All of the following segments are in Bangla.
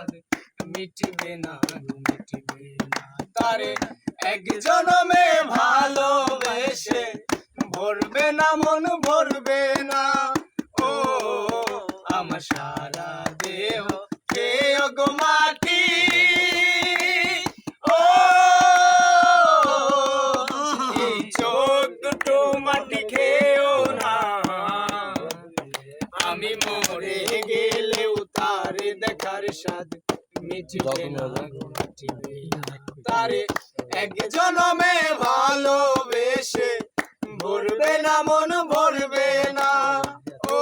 স্বাদ মিটবে না মিটবে না। তারে এক জনমে ভালোবেসে ভরবে না মন ভরবে না। ও আমার সারা দেহ খেয়ে গো মাটি। ও এই চোখ দুটো মাটি খেয়েও না। আমি মরে গেলেও তারে দেখার স্বাদ মিটবে না মিটবে না। তারে এক জনমে ভালোবেসে ভরবে না মন ভরবে না। ও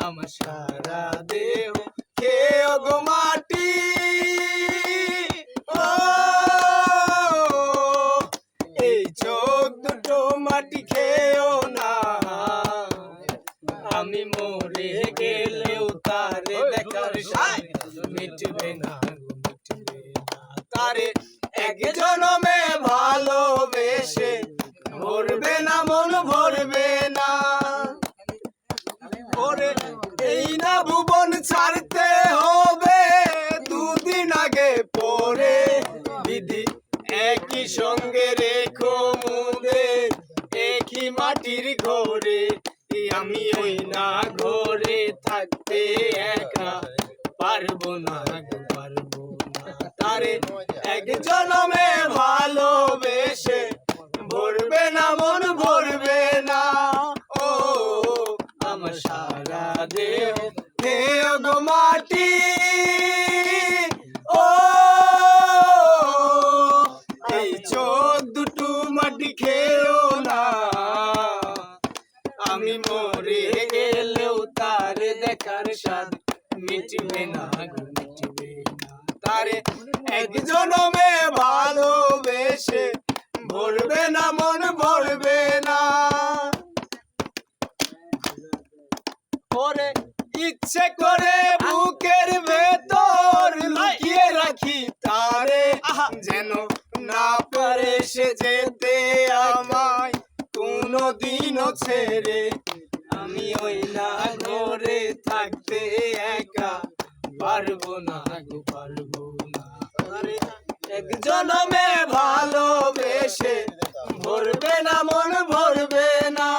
আমার সারা দেহ খেয়ে গো মাটি। ও এই চোখ দুটো মাটি খেয়েও না। আমি মরে গেলেও তারে দেখার স্বাদ মিটবে না মিটবে না। তারে এক জনমে ভালোবেসে ভরবে না মন ভরবে না। ওরে এই না ভুবন ছাড়তে হবে দুদিন আগে পরে বিধি একই সঙ্গে রেখো মোদের একই মাটির ঘরে। আমি ওই না ঘরে থাকতে একা পারবো না পারবো না। তারে এক জনমে ভালোবেসে ভরবে না মন ভরবে না। ও আমার সারা দেহ খেয়ে গো মাটি। ও এই চোখ দুটো মাটি খেয়েও না। আমি মরে গেলেও তারে দেখার স্বাদ মিটবে না মিটবে না। তারে এক জনমে ভালোবেসে ভরবে না মন ভরবে না। ওরে ইচ্ছে করে বুকের ভেতর লুকিয়ে রাখি তারে যেন না পারে সে যেতে আমায় কোনদিনও ছেড়ে। আমি ওই না ঘরে থাকতে একা পারবো না গো পারবো না। এক জনমে ভালোবেসে ভরবে না মন ভরবে না।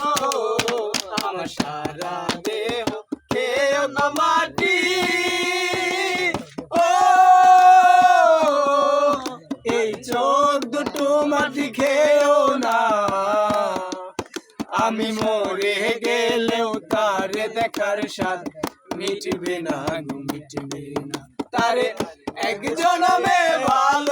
ও আমার সারা দেহ খেয়ে গো মাটি। ও এই চোখ দুটো মাটি খেয়েও না। আমি মরে গেলেও তারে দেখার স্বাদ মিটবে না গো মিটবে না। তারে এক জনমে ভালো